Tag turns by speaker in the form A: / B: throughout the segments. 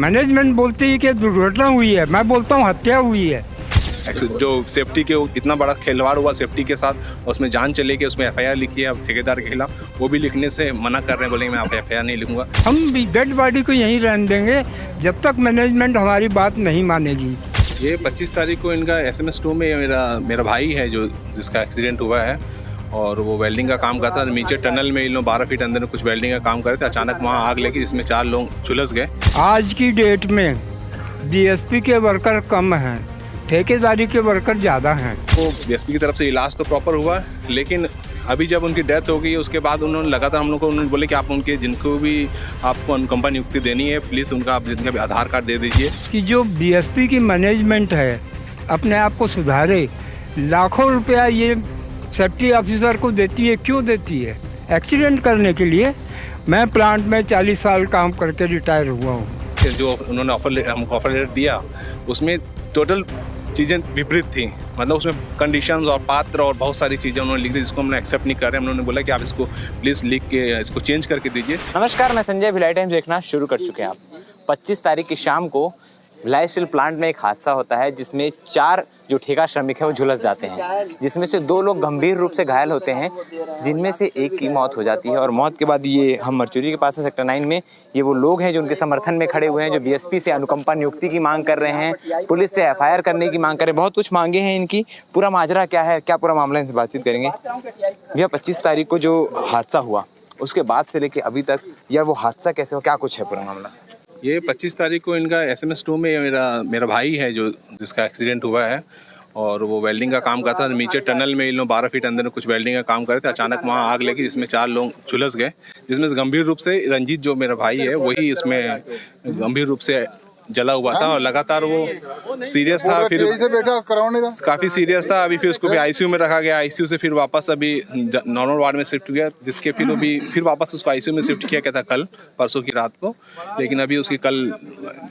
A: Management बोलती है कि दुर्घटना हुई है, मैं बोलता हूँ हत्या हुई है।
B: जो सेफ्टी के इतना बड़ा खिलवाड़ हुआ सेफ्टी के साथ, उसमें जान चले गई, उसमें एफआईआर लिखी है अब ठेकेदार के खिलाफ, वो भी लिखने से मना कर रहे हैं, बोलेंगे मैं एफआईआर नहीं लिखूंगा।
A: हम भी डेड बॉडी को यहीं रहने देंगे जब तक मैनेजमेंट हमारी बात नहीं मानेगी।
B: ये 25 तारीख को इनका SMS2 में मेरा भाई है जो जिसका एक्सीडेंट हुआ है, और वो वेल्डिंग का काम करता था। नीचे टनल में इन लोग 12 फीट अंदर कुछ वेल्डिंग का काम कर रहे थे, अचानक वहाँ आग लगी जिसमें 4 लोग झुलस गए।
A: आज की डेट में DSP के वर्कर कम हैं, ठेकेदारी के वर्कर ज़्यादा हैं।
B: वो DSP की तरफ से इलाज तो प्रॉपर हुआ, लेकिन अभी जब उनकी डेथ हो गई उसके बाद उन्होंने लगातार हम लोग को उन्होंने बोले कि आप उनके जिनको भी आपको अनुकंपा नियुक्ति देनी है, प्लीज़ उनका आप जिनका भी आधार कार्ड दे दीजिए।
A: कि जो DSP की मैनेजमेंट है अपने आप को सुधारे। लाखों रुपया ये सेफ्टी ऑफिसर को देती है, क्यों देती है? एक्सीडेंट करने के लिए। मैं प्लांट में 40 साल काम करके रिटायर हुआ हूँ।
B: जो उन्होंने हमको ऑफर लेटर दिया उसमें टोटल चीज़ें विपरीत थी, मतलब उसमें कंडीशंस और पात्र और बहुत सारी चीज़ें उन्होंने लिख दी जिसको हमने एक्सेप्ट नहीं कर रहे। उन्होंने बोला कि आप इसको प्लीज़ लिख के इसको चेंज करके दीजिए।
C: नमस्कार, मैं संजय। भिलाई टाइम्स देखना शुरू कर चुके हैं आप। 25 तारीख की शाम को भिलाई स्टील प्लांट में एक हादसा होता है जिसमें 4 जो ठेका श्रमिक है वो झुलस जाते हैं, जिसमें से 2 लोग गंभीर रूप से घायल होते हैं, जिनमें से एक की मौत हो जाती है। और मौत के बाद ये हम मर्चुरी के पास है सेक्टर 9 में, ये वो लोग हैं जो उनके समर्थन में खड़े हुए हैं, जो DSP से अनुकंपा नियुक्ति की मांग कर रहे हैं, पुलिस से FIR करने की मांग कर रहे हैं। बहुत कुछ मांगे हैं इनकी। पूरा माजरा क्या है, क्या पूरा मामला, इनसे बातचीत करेंगे। भैया 25 तारीख को जो हादसा हुआ उसके बाद से लेके अभी तक, या वो हादसा कैसे हो, क्या कुछ है पूरा मामला?
B: ये 25 तारीख को इनका SMS2 में मेरा भाई है जो जिसका एक्सीडेंट हुआ है, और वो वेल्डिंग का काम करता था। नीचे टनल में इन लोग 12 फीट अंदर कुछ वेल्डिंग का काम कर रहे थे, अचानक वहाँ आग लगी जिसमें 4 लोग झुलस गए, जिसमें गंभीर रूप से रंजीत जो मेरा भाई है वही इसमें गंभीर रूप से जला हुआ था, और लगातार वो सीरियस था, फिर काफ़ी सीरियस था। अभी फिर उसको भी ICU में रखा गया, ICU से फिर वापस अभी नॉर्मल वार्ड में शिफ्ट किया, जिसके फिर अभी फिर वापस उसको ICU में शिफ्ट किया गया था कल परसों की रात को, लेकिन अभी उसकी कल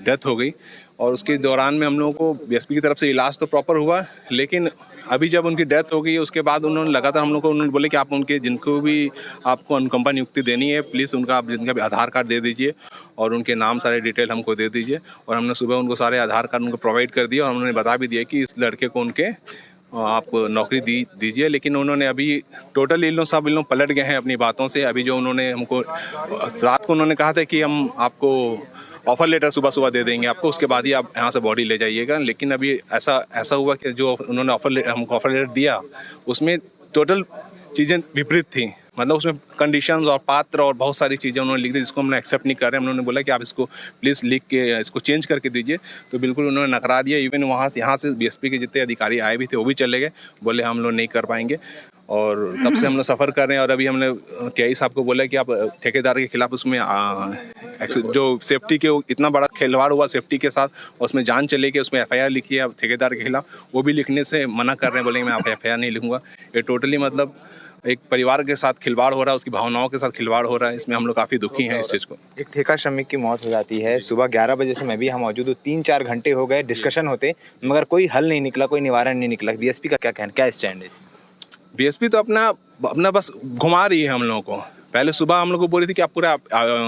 B: डेथ हो गई। और उसके दौरान में हम लोगों को DSP की तरफ से इलाज तो प्रॉपर हुआ, लेकिन अभी जब उनकी डेथ हो गई उसके बाद उन्होंने लगातार हम लोग को उन्होंने बोले कि आप उनके जिनको भी आपको अनुकंपा नियुक्ति देनी है, प्लीज़ उनका आप जिनका भी आधार कार्ड दे दीजिए और उनके नाम सारे डिटेल हमको दे दीजिए। और हमने सुबह उनको सारे आधार कार्ड उनको प्रोवाइड कर दिया, और उन्होंने बता भी दिया कि इस लड़के को उनके आप नौकरी दीजिए। लेकिन उन्होंने अभी टोटल इन लोग पलट गए हैं अपनी बातों से। अभी जो उन्होंने हमको रात को उन्होंने कहा था कि हम आपको ऑफ़र लेटर सुबह सुबह दे देंगे आपको, उसके बाद ही आप यहाँ से बॉडी ले जाइएगा, लेकिन अभी ऐसा हुआ कि जो उन्होंने हमको ऑफ़र लेटर दिया उसमें टोटल चीज़ें विपरीत थी, मतलब उसमें कंडीशंस और पात्र और बहुत सारी चीज़ें उन्होंने लिख दी जिसको हमने एक्सेप्ट नहीं कर रहे हैं। उन्होंने बोला कि आप इसको प्लीज़ लिख के इसको चेंज करके दीजिए, तो बिल्कुल उन्होंने नकरा दिया। इवन यहाँ से DSP के जितने अधिकारी आए भी थे वो भी चले गए, बोले हम लोग नहीं कर पाएंगे। और तब से हम लोग सफ़र कर रहे हैं, और अभी हमने TI साहब को बोला कि आप ठेकेदार के खिलाफ उसमें जो सेफ्टी के इतना बड़ा खिलवाड़ हुआ सेफ्टी के साथ, उसमें जान चले गई, उसमें FIR लिखी है ठेकेदार के खिलाफ, वो भी लिखने से मना कर रहे हैं, बोलेंगे मैं FIR नहीं लिखूंगा। ये टोटली मतलब एक परिवार के साथ खिलवाड़ हो रहा है, उसकी भावनाओं के साथ खिलवाड़ हो रहा है। इसमें हम लोग काफ़ी दुखी हैं इस चीज़ को।
C: एक ठेका श्रमिक की मौत हो जाती है, सुबह 11 बजे से मैं भी यहाँ मौजूद हूँ, 3-4 घंटे हो गए डिस्कशन होते, मगर कोई हल नहीं निकला, कोई निवारण नहीं निकला। DSP का क्या कहना, क्या स्टैंड है?
B: DSP तो अपना बस घुमा रही है हम लोगों को। पहले सुबह हम लोग को बोली थी कि आप पूरा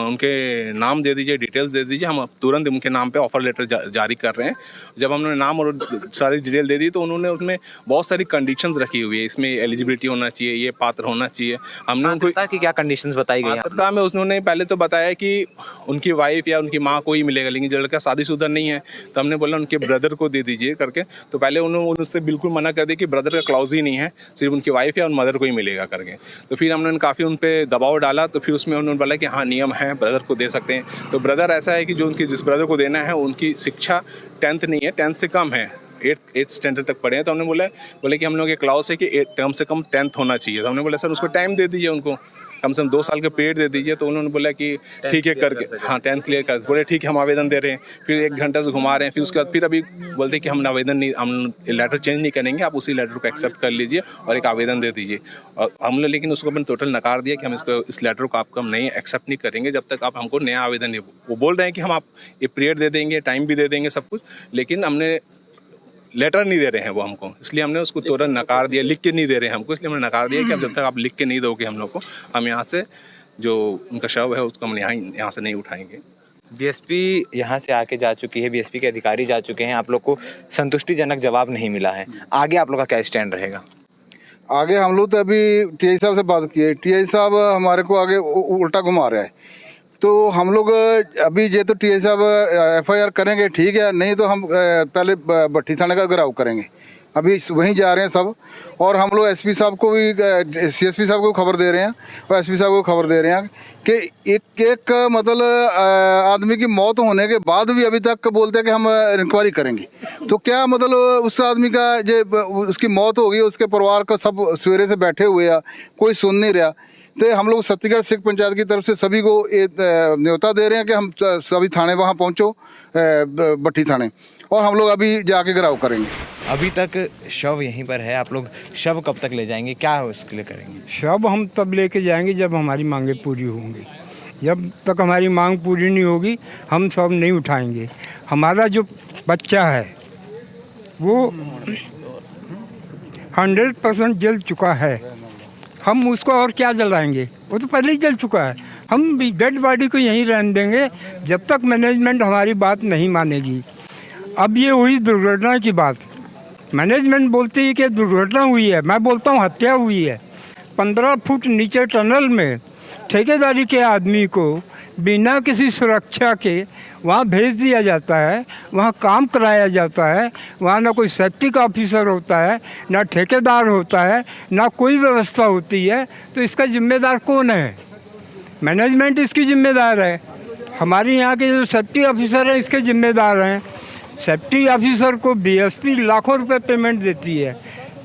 B: उनके नाम दे दीजिए, डिटेल्स दे दीजिए, हम तुरंत उनके नाम पे ऑफ़र लेटर जारी कर रहे हैं। जब हमने नाम और सारी डिटेल दे दी तो उन्होंने उसमें बहुत सारी कंडीशंस रखी हुई है, इसमें एलिजिबिलिटी होना चाहिए, ये पात्र होना चाहिए। हमने उनको
C: कि क्या कंडीशंस बताई गई?
B: पात्रता में उन्होंने पहले तो बताया कि उनकी वाइफ या उनकी माँ को ही मिलेगा, लेकिन जो लड़का शादीशुदा नहीं है तो हमने बोला उनके ब्रदर को दे दीजिए करके। तो पहले उन्होंने उससे बिल्कुल मना कर दिया कि ब्रदर का क्लॉज ही नहीं है, सिर्फ उनकी वाइफ या उन मदर को ही मिलेगा करके। तो फिर हमने काफ़ी उन पर दबाव डाला, तो फिर उसमें उन्होंने बोला कि हाँ नियम है, ब्रदर को दे सकते हैं। तो ब्रदर ऐसा है कि जो उनकी जिस ब्रदर को देना है उनकी शिक्षा 10th नहीं है, 10th से कम है, 8th स्टैंडर्ड तक पढ़े हैं। तो हमने बोले कि हम लोग ये क्लाउस है कि कम से कम 10th होना चाहिए। तो हमने बोला सर उसको टाइम दे दीजिए, उनको कम से कम 2 साल का पीरियड दे दीजिए। तो उन्होंने बोला कि ठीक है करके, हाँ 10th क्लियर कर, बोले ठीक है हम आवेदन दे रहे हैं। फिर 1 घंटा से घुमा रहे हैं, फिर उसके बाद फिर अभी बोलते हैं कि हम आवेदन नहीं, हम लेटर चेंज नहीं करेंगे, आप उसी लेटर को एक्सेप्ट कर लीजिए और एक आवेदन दे दीजिए। और हम लोग लेकिन उसको अपन टोटल नकार दिया कि हम इस लेटर को आपको हम नहीं एक्सेप्ट नहीं करेंगे जब तक आप हमको नया आवेदन नहीं। वो बोल रहे हैं कि हम आप ये पीरियड दे देंगे, टाइम भी दे देंगे, सब कुछ, लेकिन हमने लेटर नहीं दे रहे हैं वो हमको, इसलिए हमने उसको तुरंत नकार दिया। लिख के नहीं दे रहे हैं हमको, इसलिए हमने नकार दिया कि अब जब तक आप लिख के नहीं दोगे हम लोग को, हम यहाँ से जो उनका शव है उसको हम यहाँ से नहीं उठाएंगे।
C: बीएसपी यहाँ से आके जा चुकी है, बीएसपी के अधिकारी जा चुके हैं, आप लोग को संतुष्टिजनक जवाब नहीं मिला है, आगे आप लोग का क्या स्टैंड रहेगा?
D: आगे हम लोग तो अभी टीआई साहब से बात किए, टीआई साहब हमारे को आगे उल्टा घुमा रहा है। तो हम लोग अभी ये तो टीआई साहब एफआईआर करेंगे, ठीक है, नहीं तो हम पहले भट्टी थाने का घेराव करेंगे। अभी वहीं जा रहे हैं सब, और हम लोग एसपी साहब को भी, सीएसपी साहब को खबर दे रहे हैं और एसपी साहब को खबर दे रहे हैं कि एक मतलब आदमी की मौत होने के बाद भी अभी तक बोलते हैं कि हम इंक्वायरी करेंगे। तो क्या मतलब उस आदमी का जो उसकी मौत हो गई, उसके परिवार का सब सवेरे से बैठे हुए हैं, कोई सुन नहीं रहा। तो हम लोग सत्तीगढ़ सिख पंचायत की तरफ से सभी को न्योता दे रहे हैं कि हम सभी थाने वहाँ पहुँचो, भट्टी थाने, और हम लोग अभी जाके घेराव करेंगे।
C: अभी तक शव यहीं पर है, आप लोग शव कब तक ले जाएंगे, क्या उसके लिए करेंगे?
A: शव हम तब लेके जाएंगे जब हमारी मांगें पूरी होंगी। जब तक हमारी मांग पूरी नहीं होगी हम शव नहीं उठाएंगे। हमारा जो बच्चा है वो 100% जल चुका है, हम उसको और क्या जलाएंगे, वो तो पहले ही जल चुका है। हम भी डेड बॉडी को यहीं रहने देंगे जब तक मैनेजमेंट हमारी बात नहीं मानेगी। अब ये हुई दुर्घटना की बात, मैनेजमेंट बोलती है कि दुर्घटना हुई है, मैं बोलता हूँ हत्या हुई है। 15 फुट नीचे टनल में ठेकेदारी के आदमी को बिना किसी सुरक्षा के वहाँ भेज दिया जाता है, वहाँ काम कराया जाता है। वहाँ ना कोई सेफ्टी का ऑफिसर होता है, ना ठेकेदार होता है, ना कोई व्यवस्था होती है। तो इसका जिम्मेदार कौन है? मैनेजमेंट इसकी जिम्मेदार है। हमारे यहाँ के जो सेफ्टी ऑफिसर हैं इसके जिम्मेदार हैं। सेफ्टी ऑफिसर को बीएसपी लाखों रुपए पेमेंट देती है,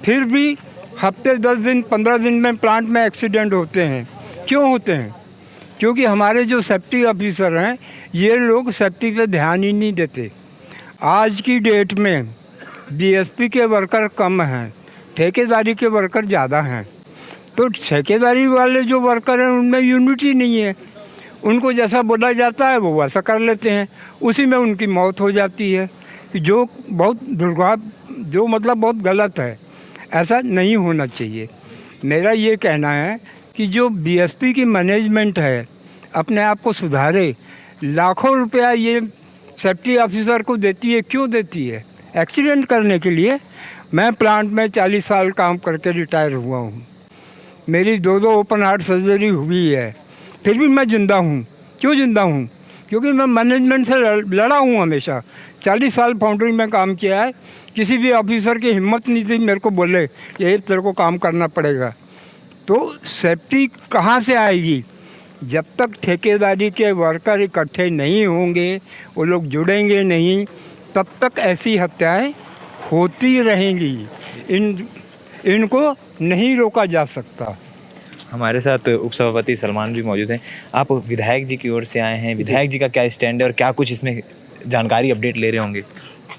A: फिर भी हफ्ते 10 दिन 15 दिन में प्लांट में एक्सीडेंट होते हैं। क्यों होते हैं? क्योंकि हमारे जो सेफ्टी ऑफिसर हैं ये लोग सेफ्टी पे ध्यान ही नहीं देते। आज की डेट में बीएसपी के वर्कर कम हैं, ठेकेदारी के वर्कर ज़्यादा हैं। तो ठेकेदारी वाले जो वर्कर हैं उनमें यूनिटी नहीं है, उनको जैसा बोला जाता है वो वैसा कर लेते हैं, उसी में उनकी मौत हो जाती है, जो बहुत जो मतलब बहुत गलत है। ऐसा नहीं होना चाहिए। मेरा ये कहना है कि जो बीएसपी की मैनेजमेंट है अपने आप को सुधारे। लाखों रुपया ये सेफ्टी ऑफिसर को देती है, क्यों देती है? एक्सीडेंट करने के लिए। मैं प्लांट में 40 साल काम करके रिटायर हुआ हूँ, मेरी 2 ओपन हार्ट सर्जरी हुई है, फिर भी मैं ज़िंदा हूँ। क्यों ज़िंदा हूँ? क्योंकि मैं मैनेजमेंट से लड़ा हूँ हमेशा। 40 साल फाउंड्री में काम किया है, किसी भी ऑफिसर की हिम्मत नहीं थी मेरे को बोले ये तेरे को काम करना पड़ेगा। तो सेफ्टी कहाँ से आएगी? जब तक ठेकेदारी के वर्कर इकट्ठे नहीं होंगे, वो लोग जुड़ेंगे नहीं, तब तक ऐसी हत्याएं होती रहेंगी। इनको नहीं रोका जा सकता।
C: हमारे साथ उपसभापति सलमान भी मौजूद हैं। आप विधायक जी की ओर से आए हैं, विधायक जी का क्या स्टैंड है और क्या कुछ इसमें जानकारी अपडेट ले रहे होंगे?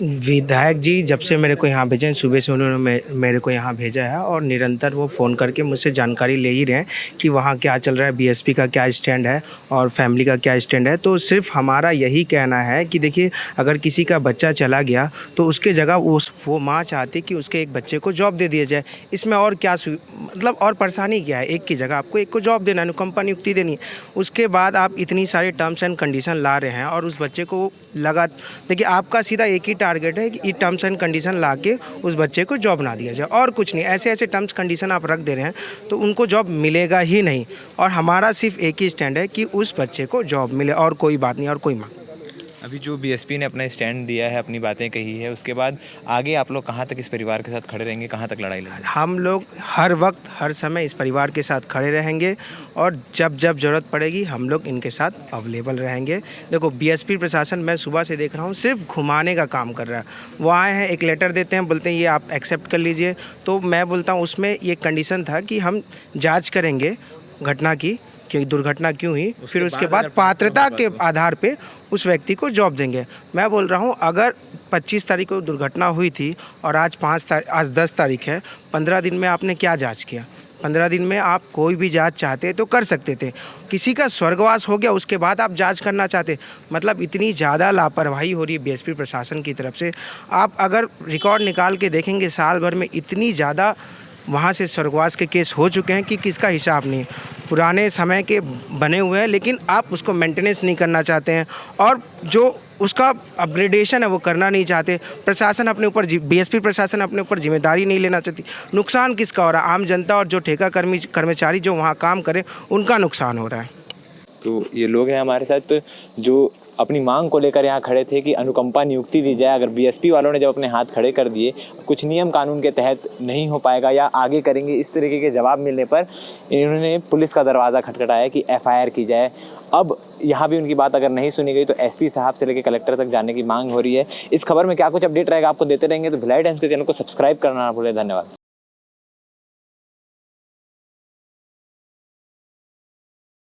E: विधायक जी जब से मेरे को यहाँ भेजे, सुबह से उन्होंने मेरे को यहाँ भेजा है और निरंतर वो फ़ोन करके मुझसे जानकारी ले ही रहे हैं कि वहाँ क्या चल रहा है, बीएसपी का क्या स्टैंड है और फैमिली का क्या स्टैंड है। तो सिर्फ हमारा यही कहना है कि देखिए, अगर किसी का बच्चा चला गया तो उसके जगह वो माँ चाहती कि उसके एक बच्चे को जॉब दे दिया जाए। इसमें और क्या मतलब और परेशानी क्या है? एक की जगह आपको एक को जॉब देना है, कंपनी नियुक्ति देनी है। उसके बाद आप इतनी सारी टर्म्स एंड कंडीशन ला रहे हैं और उस बच्चे को देखिए, आपका सीधा एक ही टारगेट है कि टर्म्स एंड कंडीशन ला के उस बच्चे को जॉब ना दिया जाए, और कुछ नहीं। ऐसे टर्म्स कंडीशन आप रख दे रहे हैं तो उनको जॉब मिलेगा ही नहीं। और हमारा सिर्फ एक ही स्टैंड है कि उस बच्चे को जॉब मिले, और कोई बात नहीं और कोई मांग।
C: अभी जो बीएसपी ने अपना स्टैंड दिया है, अपनी बातें कही है, उसके बाद आगे आप लोग कहाँ तक इस परिवार के साथ खड़े रहेंगे, कहाँ तक लड़ाई लड़ेंगे?
E: हम लोग हर वक्त हर समय इस परिवार के साथ खड़े रहेंगे और जब जब ज़रूरत पड़ेगी हम लोग इनके साथ अवेलेबल रहेंगे। देखो, बीएसपी प्रशासन मैं सुबह से देख रहा हूँ सिर्फ घुमाने का काम कर रहा है। वो आए हैं, एक लेटर देते हैं, बोलते हैं ये आप एक्सेप्ट कर लीजिए। तो मैं बोलता हूँ उसमें ये कंडीशन था कि हम जाँच करेंगे घटना की कि दुर्घटना क्यों हुई, फिर उसके बाद पात्रता के आधार पे उस व्यक्ति को जॉब देंगे। मैं बोल रहा हूँ, अगर 25 तारीख को दुर्घटना हुई थी और आज 10 तारीख है, 15 दिन में आपने क्या जांच किया? 15 दिन में आप कोई भी जांच चाहते तो कर सकते थे। किसी का स्वर्गवास हो गया उसके बाद आप जांच करना चाहते, मतलब इतनी ज़्यादा लापरवाही हो रही है बीएसपी प्रशासन की तरफ से। आप अगर रिकॉर्ड निकाल के देखेंगे साल भर में इतनी ज़्यादा वहाँ से स्वर्गवास के केस हो चुके हैं कि किसका हिसाब नहीं, पुराने समय के बने हुए हैं, लेकिन आप उसको मेंटेनेंस नहीं करना चाहते हैं और जो उसका अपग्रेडेशन है वो करना नहीं चाहते। प्रशासन अपने ऊपर बीएसपी प्रशासन अपने ऊपर जिम्मेदारी नहीं लेना चाहती। नुकसान किसका हो रहा है? आम जनता और जो ठेका कर्मचारी जो वहाँ काम करें उनका नुकसान हो रहा है।
C: तो ये लोग हैं हमारे साथ जो अपनी मांग को लेकर यहाँ खड़े थे कि अनुकंपा नियुक्ति दी जाए। अगर बीएसपी वालों ने जब अपने हाथ खड़े कर दिए, कुछ नियम कानून के तहत नहीं हो पाएगा या आगे करेंगे, इस तरीके के जवाब मिलने पर इन्होंने पुलिस का दरवाज़ा खटखटाया कि एफआईआर की जाए। अब यहाँ भी उनकी बात अगर नहीं सुनी गई तो एसपी साहब से लेकर कलेक्टर तक जाने की मांग हो रही है। इस खबर में क्या कुछ अपडेट रहेगा आपको देते रहेंगे, तो भिलाई टाइम्स के चैनल को सब्सक्राइब करना ना भूलें। धन्यवाद।